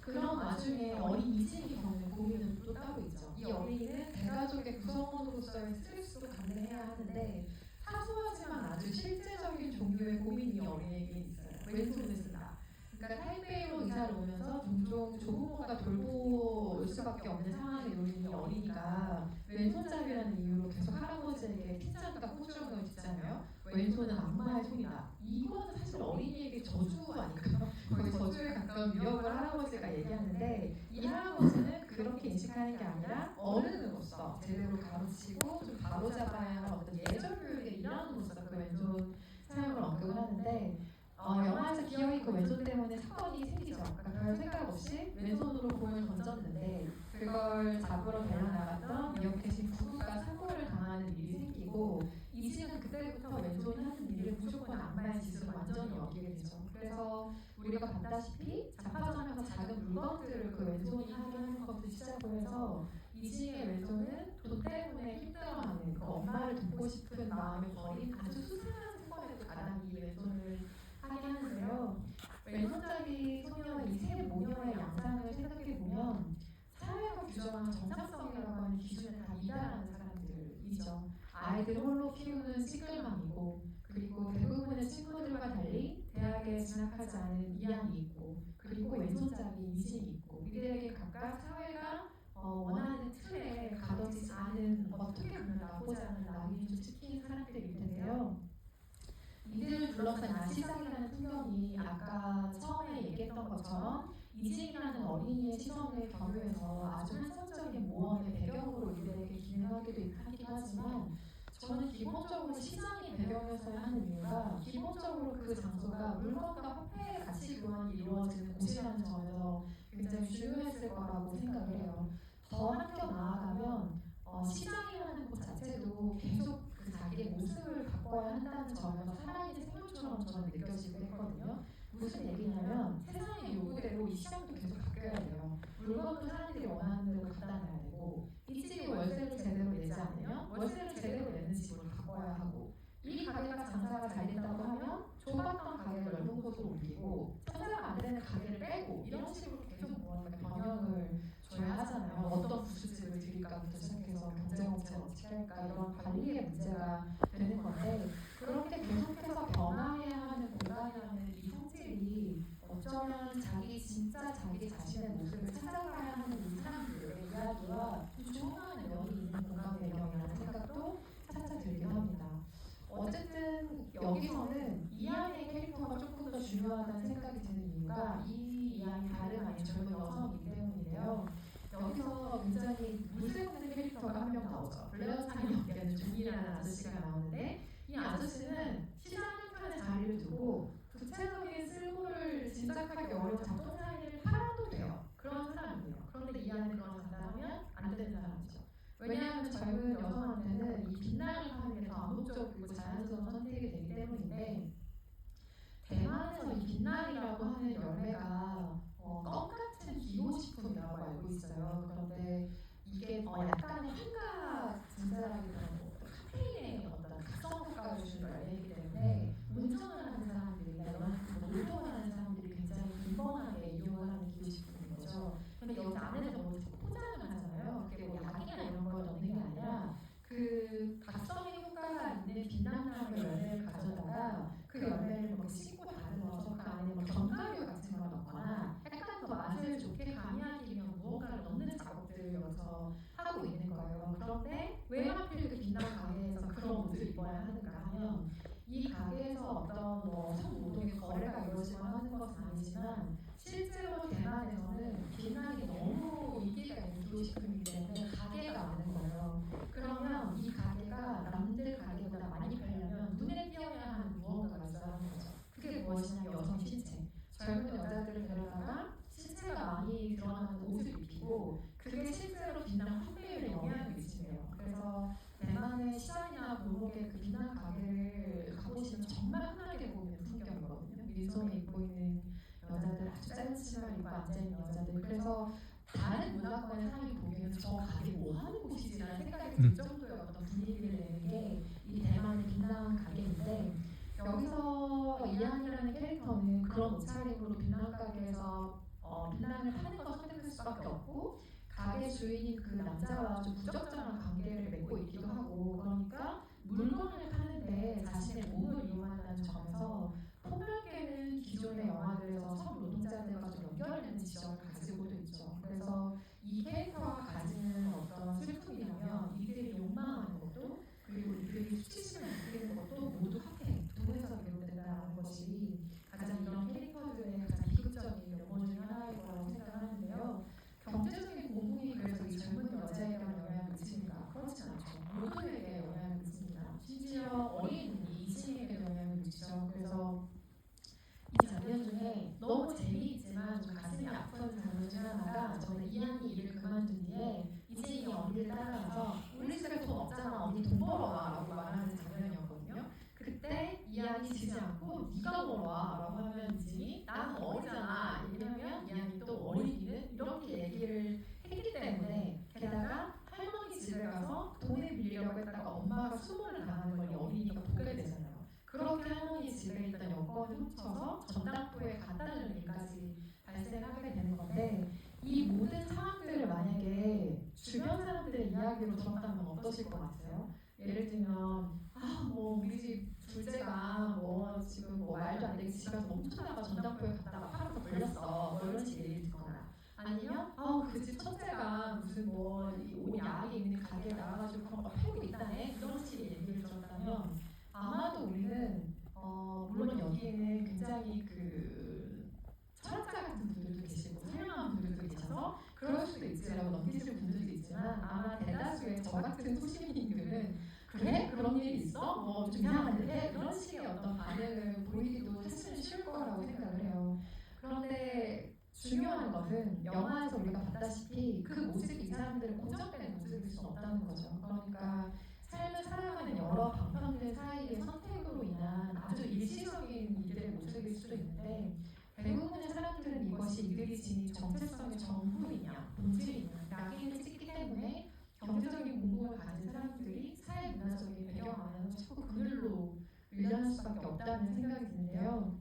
그런 와중에 어린 이진이 겪는 고민은 또 따로 있죠. 이 어린이는 대가족의 구성원으로서의 스트레스도 감내해야 하는데 사소하지만 아주 실제적인 종류의 고민이 어린이에게 있어요. 왼손을 쓴다. 그러니까 타이베이로 이사를 오면서 종종 조부모가 돌볼 수밖에 없는 상황에 놓인 이 어린이가 왼손잡이라는 이유로 계속 할아버지에게 피자가 포주를 짓잖아요. 왼손은 악마의 손이다. 이거는 사실 어린이에게 저주 아닐까요? 거의 저주에 가까운 위협을 할아버지가 얘기하는데 이 할아버지는 그렇게 인식하는 게 아니라 어른으로서 제대로 가르치고 좀 바로잡아야 할 어떤 예절 교육의 일환으로서 그 왼손 사용을 언급을 하는데 영화에서 기어이 그 왼손 때문에 사건이 생기죠. 그러니까 별 생각 없이 왼손으로 공을 던졌는데 그걸 잡으러 달려나갔던 미어캣인 부부가 사고를 당하는 일이 생기고 이진은 그때부터 왼손이 하는 일을 무조건 악마의 짓으로 완전히 여기게 되죠. 그래서 우리가 봤다시피 잡화점에서 작은 물건들을 그 왼손이 하게 하는 것부터 시작을 해서 이진의 왼손은 돈 때문에 힘들어하는 그 엄마를 돕고 싶은 마음에 버린 아주 수상한 사건에도 가담 이 왼손을 하게 하는데요. 왼손잡이 소녀의 이 세 모녀의 양상을 생각해보면 사회가 규정한 정상성이라고 하는 기준에 다 미달하는 사람들이죠. 아이들 홀로 키우는 시끌맘이고, 그리고 대부분의 친구들과 달리 대학에 진학하지 않은 이안이 있고, 그리고 왼손잡이 이진이 있고, 이들에게 각각 사회가 원하는 틀에 가둬지지 않은 어떻게 보면 나쁘지 않은 낙인이 좀 찍힌 사람들일 텐데요. 이들을 둘러싼 야시장이라는 풍경이 아까 처음에 얘기했던 것처럼 이진이라는 어린이의 시선을 경유해서 아주 환상적인 모험의 배경으로 이들에게 기능하기도 하지만 저는 기본적으로 시장이 배경이었어야 하는 이유가 기본적으로 그 장소가 물건과 화폐의 가치 교환이 이루어지는 곳이라는 점에서 굉장히 중요했을 거라고 생각을 해요. 더 한뼘 나아가면 시장이라는 곳 자체도 계속 그 자기의 모습을 바꿔야 한다는 점에서 살아있는 생물처럼 저는 느껴지고 했거든요. 무슨 얘기냐면 세상의 요구대로 이 시장도 계속 바뀌어야 돼요. 물건도 사람들이 원하는 대로 갖다 놔야 되고 이 집이 월세를 제대로 내지 않으면 월세를 제대로 내는 집으로 바꿔야 하고 이 가게가 장사가 잘 된다고 하면 좁았던 가게를 넓은 곳으로 옮기고 장사가 안 되는 가게를 빼고 이런 식으로 계속 뭔가 변형을 줘야 하잖아요. 어떤 부수집을 드릴까부터 시작해서 경제정책을 어떻게 할까 이런 관리의 문제가 되는 건데 그렇게 계속해서 변화해야 하는 공간이라는 이 성질이 어쩌면 진짜 자기 자신의 모습을 찾아가야 하는 이 사람들의 이야기와 조용한 면이 있는 공간 배경이라는 생각도 차차 들긴 합니다. 어쨌든 여기서는 이안의 캐릭터가 조금 더 중요하다는 생각이 드는 이유가 이 이안이 다름 아닌 젊은 여성이기 때문인데요. 여기서 굉장히 물색없는 캐릭터가 한 명 나오죠. 블레어상이 연기하는 존이라는 아저씨가 나오는데 이 아저씨는 시장 한편에 자리를 두고 구체적인 쓸모를 짐작하기 어려운 잡동사니를 팔아도 돼요. 그런 사람이에요. 그런데 이 안에 그런 간다면 안 되는 사람이죠. 왜냐하면 젊은 여성한테는 이 빛나는 파는 게 더 암묵적이고 자연스러운 선택이 되기 때문인데 대만에서 이 빛나리라고 하는 열매가 껌 같은 기호식품이라고 알고 있어요. 그런데 이게 약간의 환각 증세라기보다는 카페인의 어떤 각성 효과를 주는 열매이기 때문에 운전을 하는 사람들이 사회가 이루어지거나 하는 것은 아니지만 실제로 대만에서는 빈란이 너무 인기가 있는 도시급이기 때문에 가게가 많은 거예요. 그러면 이 가게가 남들 가게보다 많이 팔려면 눈에 띄어야 하는 무언가가 있어야 하는 거죠. 그게 무엇이냐면 여성 신체. 젊은 여자들을 데려다가 신체가 많이 드러나는 옷을 입히고 그게 실제로 빈난 판매율에 영향을 미친대요. 그래서 대만의 시장이나 골목의 그 빈난 가게를 가보시면 정말 흔하게 보이는 풍경이거든요. 민소매 입고 있는 여자들, 아주 짧은 치마를 입고 앉아있는 여자들. 그래서 다른 문화권의 사람이 보기에는 저 가게 뭐 하는 곳이지라는 생각이 들 정도의 어떤 분위기를 내는 게 이 대만의 빈난 가게인데, 여기서 이안이라는 캐릭터는 그런 옷차림으로 빈난 가게에서 빈난을 파는 걸 선택할 수밖에 없고, 가게 주인인 그 남자와 아주 부적절한 관계를 맺고 있기도 하고, 그러니까 물건을 파는데 자신의 몸을 이용한다는 점에서 폭넓게는 기존의 영화들에서 성 노동자들과 좀 연결되는 지점을 가지고도 있죠. 그래서 이 캐릭터가 가지는 어떤 슬픔이라면 이들이 욕망하는 것도, 그리고 이들이 수치심을 느끼는 것도 모두 학대, 돈에서 비롯된다는 것이 가장 이런 캐릭터들의 가장 비극적인 면모 중 하나일 거라고 생각하는데요. 경제적인 고통이 그래서 이 젊은 여자에게 영향을 미칩니까? 그렇지 않죠. 모두에게 영향을 미칩니다. 심지어 어린 이진에게 영향을 미치죠. 그래서 이 장면 중에 너무 재미있지만 좀 가슴이 아픈 장면 중 하나가, 저는 이안이 일을 그만둔 뒤에 이진이 언니를 따라가서 우리 집에 돈 없잖아, 언니 돈 벌어와 라고 말하는 장면이었거든요. 그때 이안이 지지 않고 네가 벌어와 라고 하면 이진이 나는 어리잖아, 왜냐면 이안이 또 어리기는 이렇게 얘기를 했기 때문에, 게다가 할머니 집에 가서 돈을 빌리려고 했다가 엄마가 수모를 당하는 걸 이 어린이가 보게 되잖아요. 그렇게 할머니 집에 있던 여권을 훔쳐서 전당포에 갖다주는 일까지 발생하게 되는 건데, 이 모든 상황들을 만약에 주변 사람들의 이야기로 들었다면 어떠실 것 같아요? 예를 들면 뭐 우리 집 둘째가 뭐 지금 뭐 말도 안 되게 집에서 멈춰다가 전당포에 갔다가 팔아서 걸렸어, 뭐 이런 식의 얘기를 듣거나, 아니면 그 집 첫째가 무슨 뭐 옷 야하게 입는 가게에 나가가지고 그런 거 팔고 있다네, 이런 식의 얘기를 들었다면 아마도 우리는 물론 여기에는 굉장히 그 철학자 같은 분들도 계시고 선량한 분들도 계셔서 그럴 수도 있지라고 넘기실 분들도 있지만, 아마 대다수의 저 같은 소시민들은 그래? 그런 일이 있어? 뭐 좀 이상한데? 이런 식의 어떤 반응을 보이기도 사실은 쉬울 거라고 생각을 해요. 그런데 중요한 것은 영화에서 우리가 봤다시피 그 모습이 이 사람들의 고정된 모습일 수는 없다는 거죠. 그러니까 삶을 살아가는 여러 방편들 사이의 선택으로 인한 아주 일시적인 이들의 모습일 수도 있는데, 대부분의 사람들은 이것이 이들이 지닌 정체성의 전부이냐 본질이냐 낙인을 찍기 때문에, 경제적인 공부를 가진 사람들이 사회 문화적인 배경 안에서 자꾸 그늘로 밀려날 수밖에 없다는 생각이 드는데요.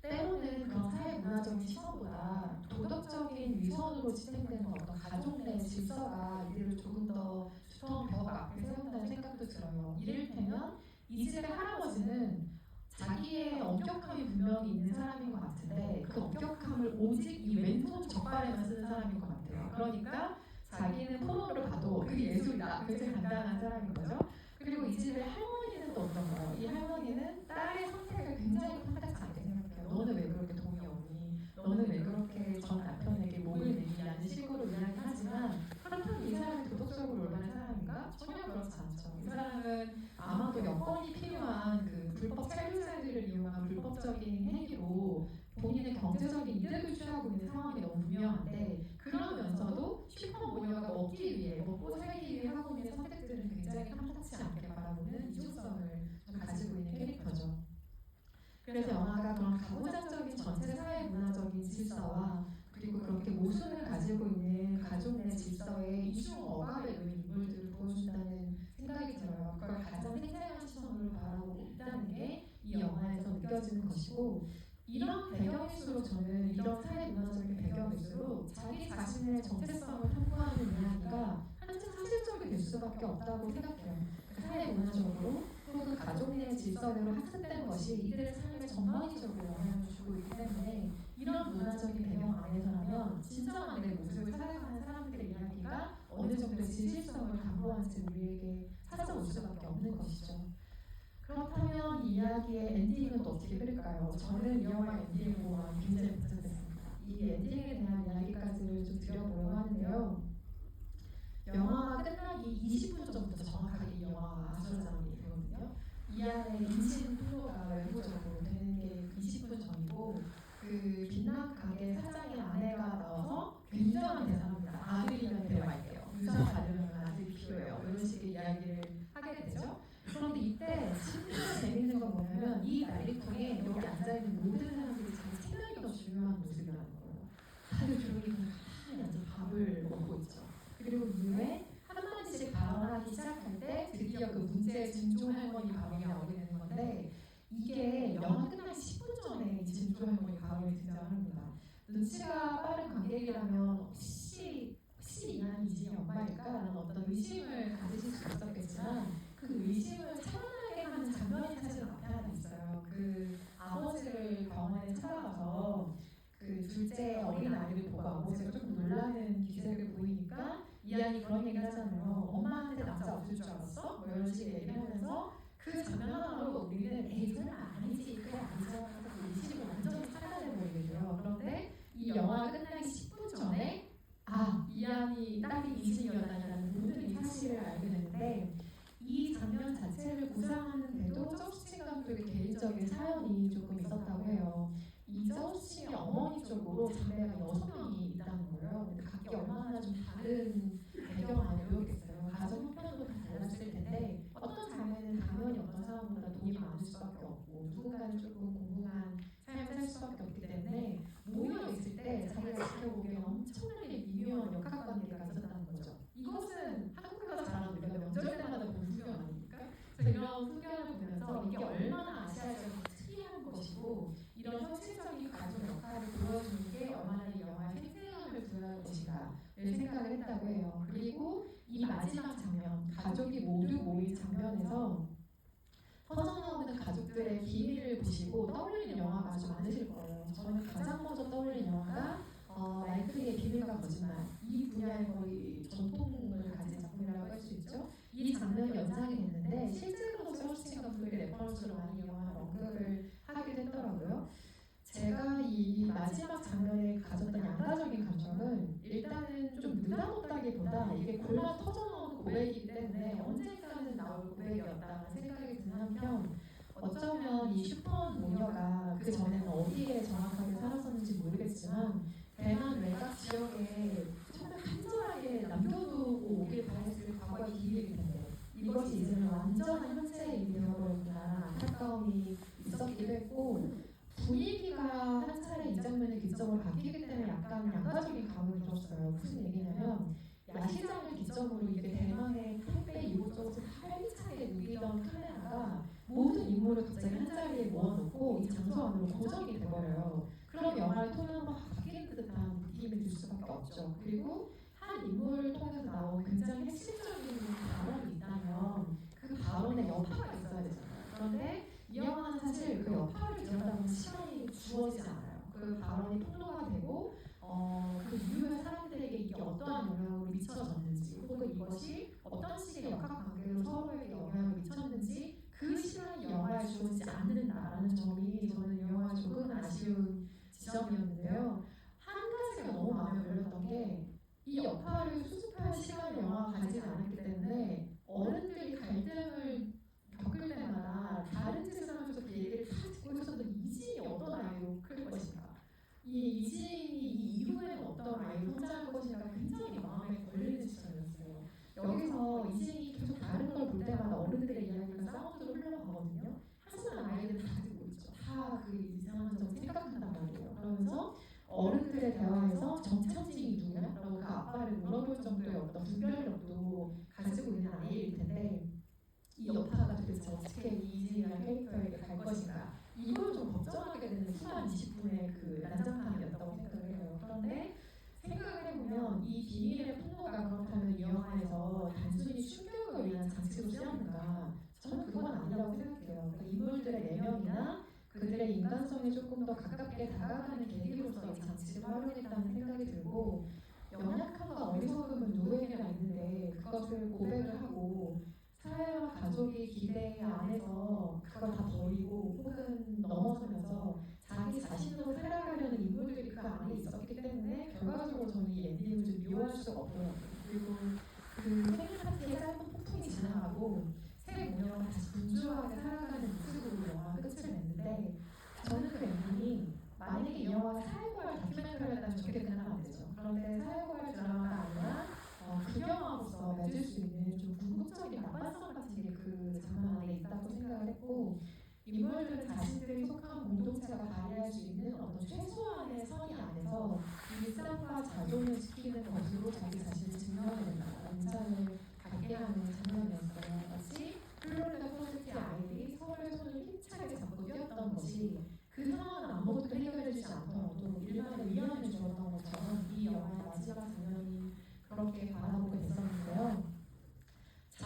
때로는 그런 사회 문화적인 시선보다 도덕적인 위선으로 지탱되는 어떤 가족 내 질서가 이들을 조금 더 두터운 벽 앞에 세운다는 생각도 들어요. 이를테면 이 집의 할아버지는 자기의 엄격함이 분명히 있는 사람인 것 같은데, 그 엄격함을 오직 이 왼손 적발에만 쓰는 사람인 것 같아요. 그러니까 자기는 포로를 봐도 그게 예술이다, 굉장히 간단한 사람인 거죠. 그리고 이 집의 할머니는 또 어떤 거예요? 이 할머니는 딸의 선택을 굉장히 탐탁지 않게 생각해요. 너는 왜 그렇게 돈이 없니? 너는 왜 그렇게 전 남편에게 목을 내리냐는 식으로 이야기하지만, 그렇다면 이 사람이 도덕적으로 올바른 사람인가? 전혀 그렇지 않죠. 이 사람은 아마도 여건이 필요한 그 불법 체류자들을 이용한 불법적인 행위로 본인의 경제적인 이득을 취하고 있는 상황이 너무 분명한데, 그러면서도 슈퍼 모녀가 먹기 위해, 먹고 살기 위해 하고 있는 선택들은 굉장히 탐탁치 않게 바라보는 이중성을 좀 가지고 있는 캐릭터죠. 그래서 영화가 그런 가부장적인 전체 사회 문화적인 질서와, 그리고 그렇게 모순을 가지고 있는 가족 내 질서의 이중 억압에 놓인 인물들을 보여준다는 생각이 들어요. 그걸 가장 생생한 시선으로 바라보고 있다는 게 이 영화에서 느껴지는 것이고, 이런 배경일수록 저는 이런 사회 문화적인 배경일수록 자기 자신의 정체성을 탐구하는 이야기가 한층 사실적이 될 수밖에 없다고 생각해요. 사회 문화적으로 혹은 가족 내 질서대로 학습된 것이 이들의 삶에 전반적으로 영향을 주고 있기 때문에, 이런 문화적인 배경 안에서라면 진정한 내 모습을 살아가는 사람들의 이야기가 어느 정도의 진실성을 담보한 채 우리에게 찾아올 수밖에 없는 것이죠. 그렇다면 이 이야기의 엔딩은 또 어떻게 흐를까요? 저는 이 영화 엔딩을 보고 굉장히 복잡했습니다. 이 엔딩에 대한 이야기까지를 좀 드려보려고 하는데요. 영화가 끝나기 20분 전부터 정확하게 이 영화가 아수라장이 되거든요. 이 안에 임신 통로가 외부적으로 되는 게 20분 전이고, 그 빛난 가게 사장의 아내가 나와서 굉장한 대사입니다. 아들이면 데려갈게요. 유산 받으려면 아들이 필요해요. 이런 식의 이야기를 하게 되죠. 그런데 이때 진짜 재밌는 건 뭐냐면 이 난리통에 여기 앉아있는 모든 사람들이 자기 생명이 더 중요한 모습이라는 거예요. 다들 조용히 가만히 앉아 밥을 먹고 있죠. 그리고 이후에 한마디씩 발언하기 시작할 때 드디어 그 문제의 증조 할머니 발언이 나오게 되는 건데, 이게 영화 끝나기 10분 전에 이 증조 할머니 발언이 등장합니다. 눈치가 빠른 관객이라면 혹시 이한이 이진이 엄마일까라는 어떤 의심을 가지실 수 있었겠지만, 그 의심을 차분하게 하는 장면이 사실 앞에 하나 있어요. 그 아버지를 병원에 찾아가서 그 둘째 어린 아이를 보고 아버지가 조금 놀라는 기색을 보이니까 이한이 그런 얘기를 하잖아요. 엄마한테 남자 없을 줄 알았어? 뭐 이런 식의 얘기를 하면서 그 장면 하나로 우리는 에이 설마 아니지, 그래 아니죠 하면서 그 의심을 완전히 찾아내버리게 돼요. 그런데 이 영화 끝나기 10분 전에 이한이 딸이 이진이었다는 모든 이 사실을 알게 되는데, 이 장면 자체를 구상하는데도 저스틴 감독의 개인적인 사연이 조금 있었다고 해요. 이 저스틴의 어머니 쪽으로 자매가 6명이 있다는 거예요. 근데 각기 얼마나 좀 다른 배경 아니었겠어요. 가정 형편도 다 달랐을 텐데, 어떤 자매는 당연히 어떤 사람보다 돈이 많을 수밖에 없고, 누군가는 조금 공공한 삶을 살 수밖에 없기 때문에 모여 있을 때 자기가 지켜보기에 엄청나게 미묘한 역학관계가 있었다는 거죠. 이것은 한국에서 자란 우리가 명절 때마다 보는 풍경 아닙니까? 그래서 이런 풍경을 보면서 이게 얼마나 아시아적인 특이한 것이고, 이런 현실적인 가족 역할을 보여주는 게 얼마나 이 영화에 생생함을 부여할 것인가를 생각을 했다고 해요. 그리고 이 마지막 장면, 가족이 모두 모인 장면에서 퍼져나오는 가족들의 비밀을 보시고 떠올리는 영화가 아주 많으실 거예요. 저는 가장 먼저 떠올린 영화가 마이클리의 비밀과 거짓말, 이 분야의 거의 전통을 가진 작품이라고 할 수 있죠. 이 장면이 연상이 됐는데 실제로도 저스틴 감독의 레퍼런스로 많이 이 영화를 언급을 하기도 했더라고요. 제가 이 마지막 장면에 가졌던 양가적인 감정은 일단은 좀 느닷없다기보다 이게 골마 터져나온 고백이기 때문에 언젠가는 나올 고백이었다는 생각이 드는 한편, 어쩌면 이 슈퍼 모녀가 그 전에는 어디에 정확하게 살았었는지 모르겠지만 대만 외곽 지역에 정말 간절하게 남겨두고 오길 바랬을 과거의 기일일 텐데, 이것이 이제는 완전한 현재의 일이 되어버렸구나 안타까움이 있었기도 했고, 분위기가 한 차례 이 장면의 기점으로 바뀌기 때문에 약간 양가적인 감흥이 들었어요. 무슨 얘기냐면 야시장을 기점으로 이게 대만의 택배 이곳저곳을 활기차게 누비던 카메라가 모든 인물을 갑자기 한 자리에 모아놓고 이 장소 안으로 고정이 돼버려요. 그럼 영화의 톤이 한번 바뀌는 듯한 느낌이 들 수밖에 없죠. 그리고 한 인물을 통해서 나온 굉장히 핵심적인 발언이 있다면 그 발언에 여파가 있어야 되잖아요. 그런데 이 영화는 사실 그 여파를 들여다보는 시간이 주어지지 않아요. 그 발언이 폭로가 되고 그 이후에 사람들에게 이게 어떠한 영향을 미쳐졌는지, 혹은 이것이 어떤 식의 역학관계로 서로에게 영향을 미쳤는지 그 시간이 영화에 주어지지 않는다라는 점이 저는 이 영화의 조금 아쉬운 지점이었는데요. 한 가지가 너무 마음에 걸렸던 게, 이 여파를 수습할 시간을 영화가 가지지 않았기 때문에 어른들이 갈등을 겪을 때마다 다른 짓을 하면서 그 얘기를 다 듣고 있어도 이진이 어떤 아이로 클 것인가, 이 이진이 이 이후에는 어떤 아이로 성장할 것인가 굉장히 마음에 걸리는 시점이었어요. 여기서 이진이 계속 다른 걸 볼 때마다 어른들의 이야기가 사운드로 흘러가거든요. 하지만 아이들은 다 듣고 있죠. 다 그 이상한 점을 생각한단 말이에요. 그러면서 어른들의 대화에서 정찬진이 누구냐? 라고 그 아빠를 물어볼 정도의 어떤 분별력도 가지고 있는 아이일 텐데, 이 여파가 도대체 어떻게 이진이라는 캐릭터에게 갈 것인가, 이걸 좀 걱정하게 되는 후반 20분의 그 난장판이었다고 생각을 해요. 그런데 생각을 해보면 이 비밀의 폭로가 그렇다면 이 영화에서 단순히 충격을 위한 장치로 쓰였는가, 저는 그건 아니라고 생각해요. 그러니까 인물들의 내면이나 그들의 인간성에 조금 더 가깝게 다가가는 계기로서 이 장치를 활용했다는 생각이 들고, 연약함과 어리석음은 누구에게나 있는데 그것을 고백을 하고 사회와 가족이 기대 안에서 그걸 다 버리고 혹은 넘어서면서 자기 자신으로 살아가려는 인물들이 그 안에 있었기 때문에 결과적으로 저는 이 엔딩을 좀 미워할 수가 없더라고요. 그리고 그 생일 파티의 짧은 폭풍이 지나가고 새 모녀가 다시 분주하게 살아가는 모습으로 영화 끝을 냈는데 저는 그 엔딩이 만약에 이 영화가 사회고할 다큐멘터리였다면 저렇게 끝나면 안 되죠. 그런데 사회고할 드라마가 아니라 극영화로서 맺을 수 있는 좀 궁극적인 납반성 같은 게 그 장면 안에 있다고 생각을 했고 인물들은 자신들이 속한 공동체가 발휘할 수 있는 어떤 최소한의 선의 안에서 일상과 자존을 지키는 것으로 자기 자신을 증명해낸다는 인상을 갖게 하는 장면이었어요. 마치 플로리다 프로젝트의 아이들이 서로의 손을 힘차게 잡고 뛰었던 것이 그 상황은 아무것도 해결해주지 않더라도 일만의 위안을 주었던 것처럼 이 영화의 마지막 장면이 그렇게 바라보게 됐었는데요.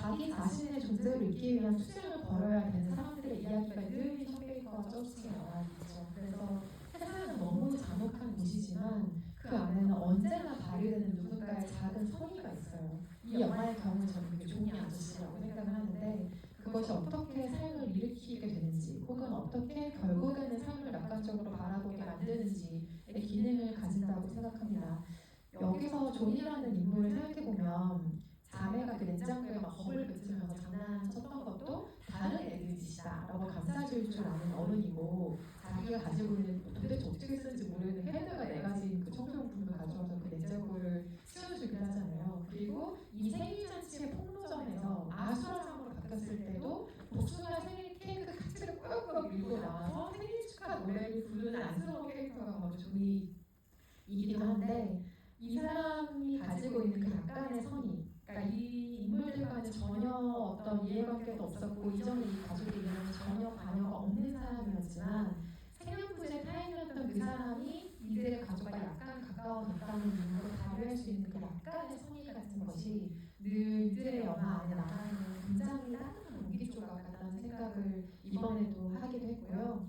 자기 자신의 존재를 잊기 위한 투쟁을 벌여야 되는 사람들의 이야기가 늘 션베이커와 저스틴의 영화이죠. 그래서 세상은 너무 잔혹한 곳이지만 그 안에는 언제나 발휘되는 누군가의 작은 선의가 있어요. 이 영화의 경우 저는 그게 종이 아저씨라고 생각을 하는데 그것이 어떻게 삶을 일으키게 되는지 혹은 어떻게 결국에는 삶을 낙관적으로 바라보게 만드는지의 기능을 가진다고 생각합니다. 여기서 존이라는 인물을 생각해보면 자매가 그 냉장고에 막 겁을 뱉으면서 장난쳤던 것도 다른 애들 짓이다 라고 감싸줄 줄 아는 어른이고 자기가 가지고 있는 도대체 어떻게 쓰는지 모르는 헤드가 4가지인 그 청소용품을 가져와서 그 냉장고를 치워주기로 하잖아요. 그리고 이 생일잔치의 폭로전에서 아수라장으로 바뀌었을 때도 복숭아 생일 케이크 카트를 꾸역꾸역 밀고 나와서 생일 축하 노래를 부르는 안쓰러운 캐릭터가 바로 존이이기도 한데 이 사람이 가지고 있는 그 약간의 선의, 그러니까 이 인물들과는 전혀 어떤 이해관계도 없었고 이전에 이 가족의 이름은 전혀 관여가 없는 사람이었지만 생명부의 타인이었던 그 사람이 이들의 가족과 약간 가까워졌다는 이유로 발휘할 수 있는 그 약간의 선의 같은 것이 늘 이들의 영화 안에 나가는 굉장히 따뜻한 온기조각 같다는 생각을 이번에도 하기도 했고요.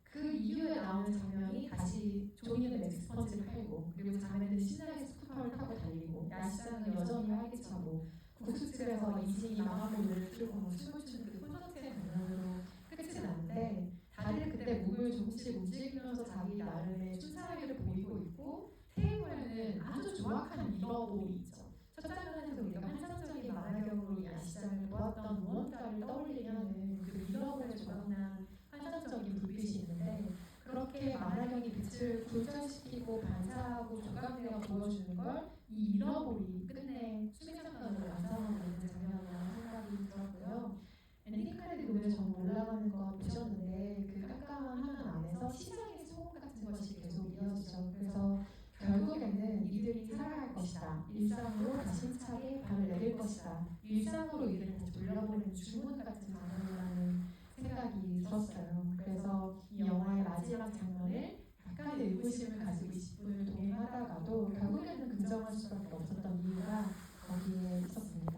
그 이후에 나오는 장면이 다시 존이는 맥스펀지를 팔고 그리고 자매는 신나게 스쿠터를 타고 달리고 야시장은 여전히 활기차고 국수집에서 이진이 망아모를 들고 춤을 추는 그 콘서트의 장면으로 끝이 나는데 다들 그때 몸을 조금씩 움직이면서 자기 나름의 춤사위를 보이고 있고 테이블에는 아주 조악한 미러볼이 있죠. 첫 장면에서 우리가 환상적인 만화경으로 이 야시장을 보았던 무언가를 떠올리게 하는 그 미러볼에 조각난 환상적인 불빛이 있는데 그렇게 만화경이 빛을 굴절시키고 반사하고 조각내어 보여주는 걸 이 미러볼이 끝내 수미장면으로 완성하고 있는 장면이라는 생각이 들었고요. 엔딩 카드 보면 전 올라가는 거 보셨는데 그 깜깜한 화면 안에서 시장의 소음 같은 것이 계속 이어지죠. 그래서 결국에는 이들이 살아갈 것이다. 일상으로 다시 힘차게 발을 내릴 것이다. 일상으로 이들을 다시 돌려보는 주문 같은 장면이라는 생각이 들었어요. 그래서 이 영화의 마지막 장면을 약간의 의구심을 가지고 20분을 동행하다가도 결국에는 긍정할 수밖에 없었던 이유가 거기에 있었습니다.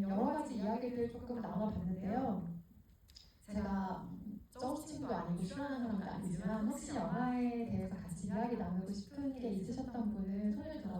여러 가지 이야기들 조금 나눠봤는데요. 제가 저스틴도 아니고 싫어하는 사람도 아니지만 혹시 영화에 대해서 같이 이야기 나누고 싶은 게 있으셨던 분은 손을 들어주세요.